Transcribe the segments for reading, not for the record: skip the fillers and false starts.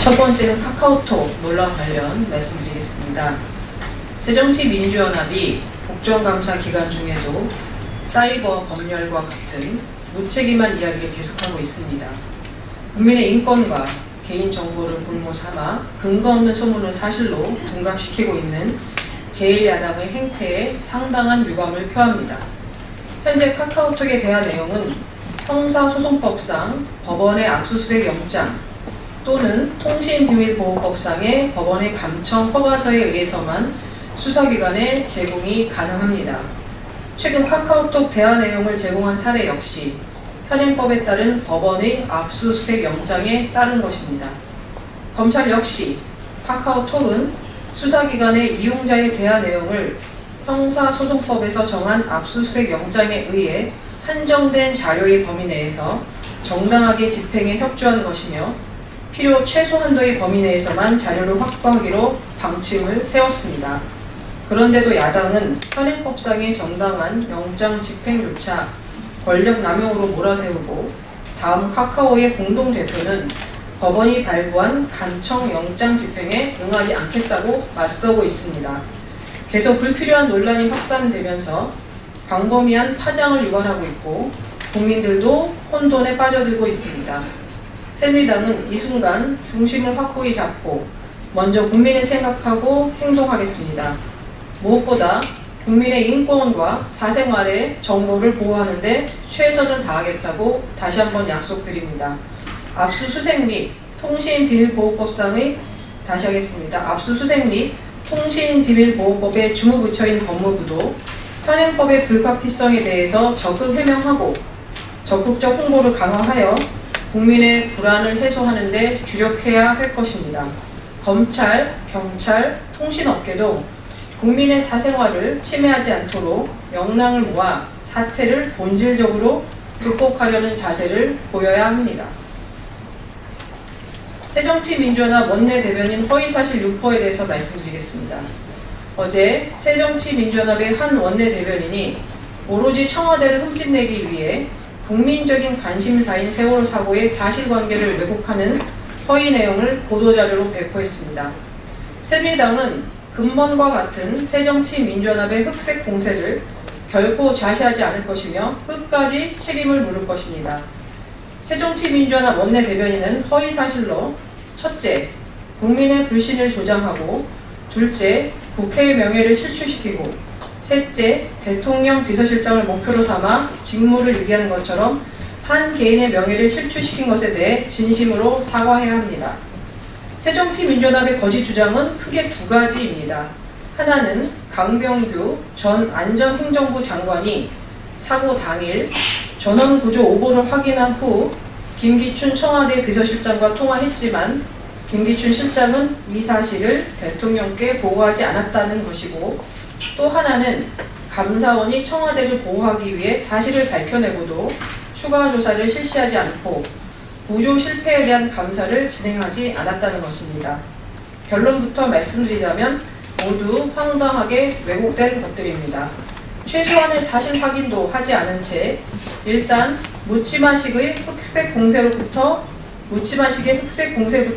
첫 번째는 카카오톡 논란 관련 말씀드리겠습니다. 새정치민주연합이 국정감사 기간 중에도 사이버 검열과 같은 무책임한 이야기를 계속하고 있습니다. 국민의 인권과 개인정보를 볼모 삼아 근거 없는 소문을 사실로 둔갑시키고 있는 제1야당의 행태에 상당한 유감을 표합니다. 현재 카카오톡에 대한 내용은 형사소송법상 법원의 압수수색 영장 또는 통신비밀보호법상의 법원의 감청 허가서에 의해서만 수사기관에 제공이 가능합니다. 최근 카카오톡 대화 내용을 제공한 사례 역시 현행법에 따른 법원의 압수수색 영장에 따른 것입니다. 검찰 역시 카카오톡은 수사기관의 이용자의 대화 내용을 형사소송법에서 정한 압수수색 영장에 의해 한정된 자료의 범위 내에서 정당하게 집행에 협조한 것이며 필요 최소 한도의 범위 내에서만 자료를 확보하기로 방침을 세웠습니다. 그런데도 야당은 현행법상의 정당한 영장 집행조차 권력 남용으로 몰아세우고 다음 카카오의 공동대표는 법원이 발부한 감청 영장 집행에 응하지 않겠다고 맞서고 있습니다. 계속 불필요한 논란이 확산되면서 광범위한 파장을 유발하고 있고 국민들도 혼돈에 빠져들고 있습니다. 새누리당은 이 순간 중심을 확고히 잡고 먼저 국민을 생각하고 행동하겠습니다. 무엇보다 국민의 인권과 사생활의 정보를 보호하는 데 최선을 다하겠다고 다시 한번 약속드립니다. 압수수색 및 통신비밀보호법상의 다시 하겠습니다. 압수수색 및 통신비밀보호법의 주무부처인 법무부도 현행법의 불가피성에 대해서 적극 해명하고 적극적 홍보를 강화하여 국민의 불안을 해소하는 데 주력해야 할 것입니다. 검찰, 경찰, 통신업계도 국민의 사생활을 침해하지 않도록 역량을 모아 사태를 본질적으로 극복하려는 자세를 보여야 합니다. 새정치민주연합 원내대변인 허위사실 유포에 대해서 말씀드리겠습니다. 어제 새정치민주연합의 한 원내대변인이 오로지 청와대를 흠집내기 위해 국민적인 관심사인 세월호 사고의 사실관계를 왜곡하는 허위 내용을 보도자료로 배포했습니다. 새누리당은 근본과 같은 새정치민주연합의 흑색 공세를 결코 자시하지 않을 것이며 끝까지 책임을 물을 것입니다. 새정치민주연합 원내대변인은 허위사실로 첫째, 국민의 불신을 조장하고 둘째, 국회의 명예를 실추시키고 셋째, 대통령 비서실장을 목표로 삼아 직무를 유기한 것처럼 한 개인의 명예를 실추시킨 것에 대해 진심으로 사과해야 합니다. 새정치민주연합의 거짓 주장은 크게 두 가지입니다. 하나는 강병규 전 안전행정부 장관이 사고 당일 전원구조 오보를 확인한 후 김기춘 청와대 비서실장과 통화했지만 김기춘 실장은 이 사실을 대통령께 보고하지 않았다는 것이고 또 하나는 감사원이 청와대를 보호하기 위해 사실을 밝혀내고도 추가 조사를 실시하지 않고 구조 실패에 대한 감사를 진행하지 않았다는 것입니다. 결론부터 말씀드리자면 모두 황당하게 왜곡된 것들입니다. 최소한의 사실 확인도 하지 않은 채 일단 묻지마식의 흑색 공세부터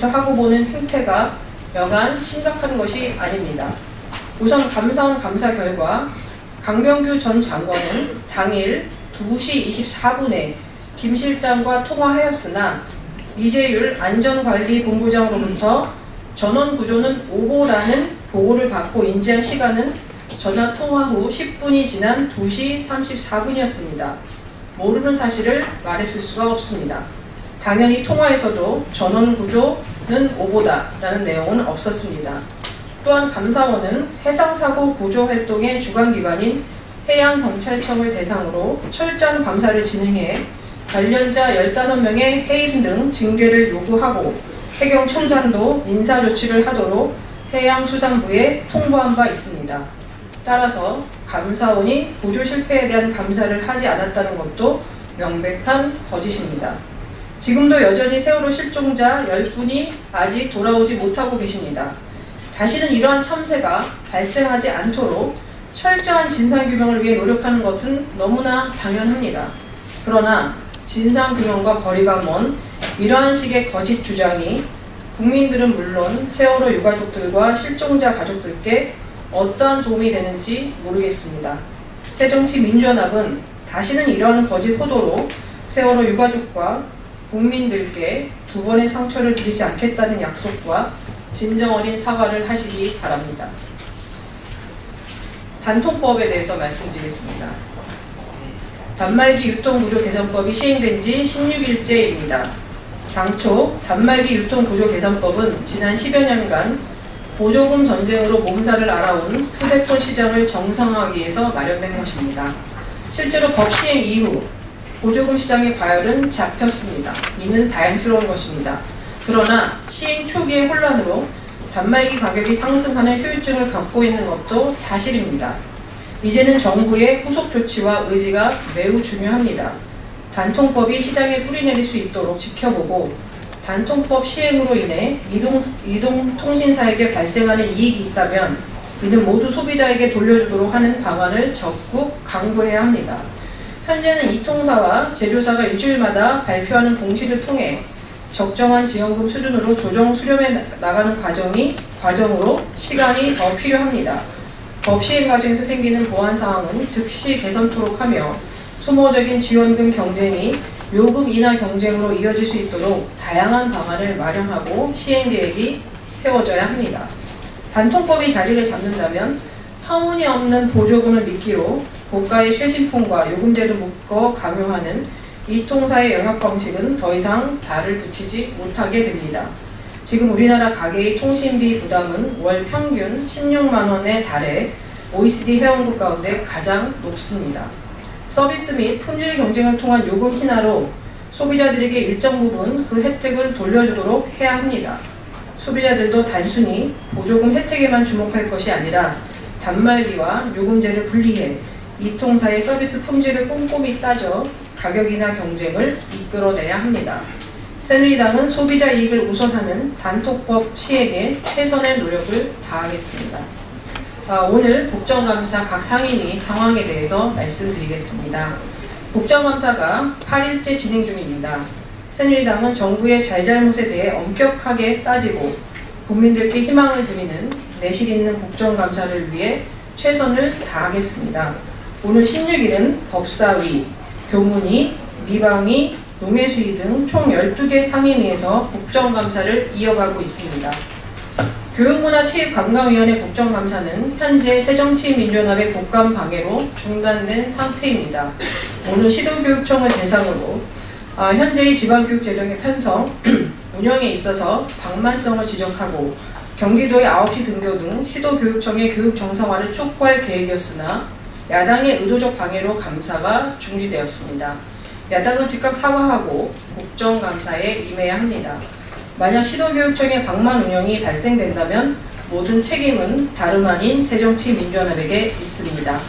하고 보는 행태가 여간 심각한 것이 아닙니다. 우선 감사원 감사 결과 강병규 전 장관은 당일 2시 24분에 김 실장과 통화하였으나 이재율 안전관리본부장으로부터 전원구조는 오보라는 보고를 받고 인지한 시간은 전화 통화 후 10분이 지난 2시 34분이었습니다. 모르는 사실을 말했을 수가 없습니다. 당연히 통화에서도 전원구조는 오보다라는 내용은 없었습니다. 또한 감사원은 해상사고 구조활동의 주관기관인 해양경찰청을 대상으로 철저한 감사를 진행해 관련자 15명의 해임 등 징계를 요구하고 해경청장도 인사조치를 하도록 해양수산부에 통보한 바 있습니다. 따라서 감사원이 구조 실패에 대한 감사를 하지 않았다는 것도 명백한 거짓입니다. 지금도 여전히 세월호 실종자 10분이 아직 돌아오지 못하고 계십니다. 다시는 이러한 참사가 발생하지 않도록 철저한 진상규명을 위해 노력하는 것은 너무나 당연합니다. 그러나 진상규명과 거리가 먼 이러한 식의 거짓 주장이 국민들은 물론 세월호 유가족들과 실종자 가족들께 어떠한 도움이 되는지 모르겠습니다. 새정치민주연합은 다시는 이러한 거짓 호도로 세월호 유가족과 국민들께 두 번의 상처를 드리지 않겠다는 약속과 진정 어린 사과를 하시기 바랍니다. 단통법에 대해서 말씀드리겠습니다. 단말기 유통구조 개선법이 시행된 지 16일째입니다. 당초 단말기 유통구조 개선법은 지난 10여 년간 보조금 전쟁으로 몸살을 앓아온 휴대폰 시장을 정상화하기 위해서 마련된 것입니다. 실제로 법 시행 이후 보조금 시장의 과열은 잡혔습니다. 이는 다행스러운 것입니다. 그러나 시행 초기의 혼란으로 단말기 가격이 상승하는 후유증을 갖고 있는 것도 사실입니다. 이제는 정부의 후속 조치와 의지가 매우 중요합니다. 단통법이 시장에 뿌리내릴 수 있도록 지켜보고 단통법 시행으로 인해 이동통신사에게 발생하는 이익이 있다면 이는 모두 소비자에게 돌려주도록 하는 방안을 적극 강구해야 합니다. 현재는 이통사와 제조사가 일주일마다 발표하는 공시를 통해 적정한 지원금 수준으로 조정 수렴해 나가는 과정으로 시간이 더 필요합니다. 법 시행 과정에서 생기는 보완 사항은 즉시 개선토록 하며 소모적인 지원금 경쟁이 요금 인하 경쟁으로 이어질 수 있도록 다양한 방안을 마련하고 시행 계획이 세워져야 합니다. 단통법이 자리를 잡는다면 터무니없는 보조금을 미끼로 고가의 최신폰과 요금제를 묶어 강요하는 이통사의 영업 방식은 더 이상 발을 붙이지 못하게 됩니다. 지금 우리나라 가계의 통신비 부담은 월 평균 16만 원에 달해 OECD 회원국 가운데 가장 높습니다. 서비스 및 품질 경쟁을 통한 요금 인하로 소비자들에게 일정 부분 그 혜택을 돌려주도록 해야 합니다. 소비자들도 단순히 보조금 혜택에만 주목할 것이 아니라 단말기와 요금제를 분리해 이통사의 서비스 품질을 꼼꼼히 따져 가격이나 경쟁을 이끌어내야 합니다. 새누리당은 소비자 이익을 우선하는 단통법 시행에 최선의 노력을 다하겠습니다. 오늘 국정감사 각 상임위 상황에 대해서 말씀드리겠습니다. 국정감사가 8일째 진행 중입니다. 새누리당은 정부의 잘잘못에 대해 엄격하게 따지고 국민들께 희망을 드리는 내실 있는 국정감사를 위해 최선을 다하겠습니다. 오늘 16일은 법사위, 교문위, 미방위, 농해수위 등 총 12개 상임위에서 국정감사를 이어가고 있습니다. 교육문화체육관광위원회 국정감사는 현재 새정치민주연합의 국감 방해로 중단된 상태입니다. 오늘 시도교육청을 대상으로 현재의 지방교육재정의 편성, 운영에 있어서 방만성을 지적하고 경기도의 9시 등교 등 시도교육청의 교육 정상화를 촉구할 계획이었으나 야당의 의도적 방해로 감사가 중지되었습니다. 야당은 즉각 사과하고 국정감사에 임해야 합니다. 만약 시도교육청의 방만 운영이 발생된다면 모든 책임은 다름 아닌 새정치민주연합에게 있습니다.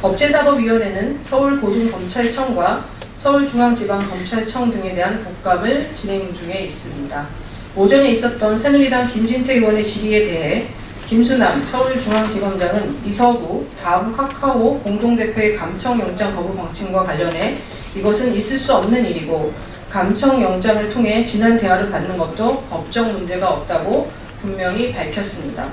법제사법위원회는 서울고등검찰청과 서울중앙지방검찰청 등에 대한 국감을 진행 중에 있습니다. 오전에 있었던 새누리당 김진태 의원의 질의에 대해 김수남 서울중앙지검장은 이서구 다음 카카오 공동대표의 감청영장 거부 방침과 관련해 이것은 있을 수 없는 일이고 감청영장을 통해 진한 대화를 받는 것도 법적 문제가 없다고 분명히 밝혔습니다.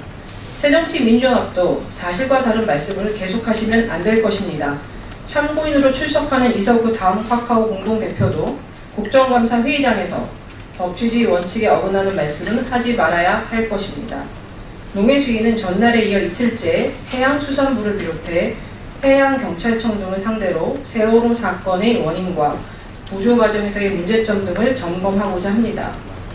새정치민주연합도 사실과 다른 말씀을 계속하시면 안 될 것입니다. 참고인으로 출석하는 이서구 다음 카카오 공동대표도 국정감사 회의장에서 법치주의 원칙에 어긋나는 말씀은 하지 말아야 할 것입니다. 농해수위는 전날에 이어 이틀째 해양수산부를 비롯해 해양경찰청 등을 상대로 세월호 사건의 원인과 구조 과정에서의 문제점 등을 점검하고자 합니다.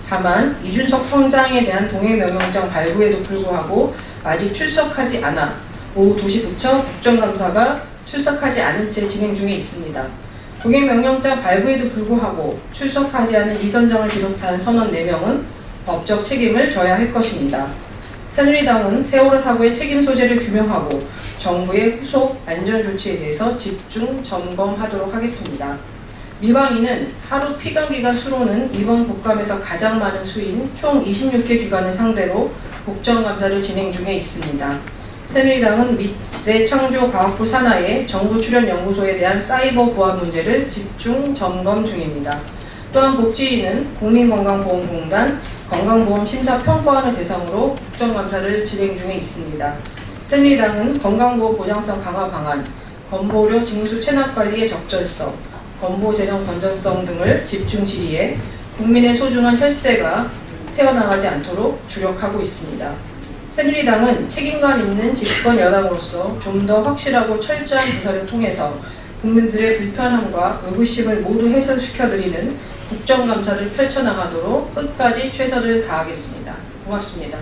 다만 이준석 성장에 대한 동행명령장 발부에도 불구하고 아직 출석하지 않아 오후 2시 부처 국정감사가 출석하지 않은 채 진행 중에 있습니다. 동행명령장 발부에도 불구하고 출석하지 않은 이 선장을 비롯한 선원 4명은 법적 책임을 져야 할 것입니다. 새누리당은 세월호 사고의 책임 소재를 규명하고 정부의 후속 안전조치에 대해서 집중 점검하도록 하겠습니다. 미방위는 하루 피감기관 수로는 이번 국감에서 가장 많은 수인 총 26개 기관을 상대로 국정감사를 진행 중에 있습니다. 새누리당은 미래창조과학부 산하의 정부 출연 연구소에 대한 사이버 보안 문제를 집중 점검 중입니다. 또한 복지위는 국민건강보험공단, 건강보험 심사 평가원을 대상으로 국정감사를 진행 중에 있습니다. 새누리당은 건강보험 보장성 강화 방안, 건보료 징수 체납 관리의 적절성, 건보 재정 건전성 등을 집중 질의해 국민의 소중한 혈세가 새어나가지 않도록 주력하고 있습니다. 새누리당은 책임감 있는 집권 여당으로서 좀 더 확실하고 철저한 조사를 통해서 국민들의 불편함과 의구심을 모두 해소시켜드리는 국정감사를 펼쳐나가도록 끝까지 최선을 다하겠습니다. 고맙습니다.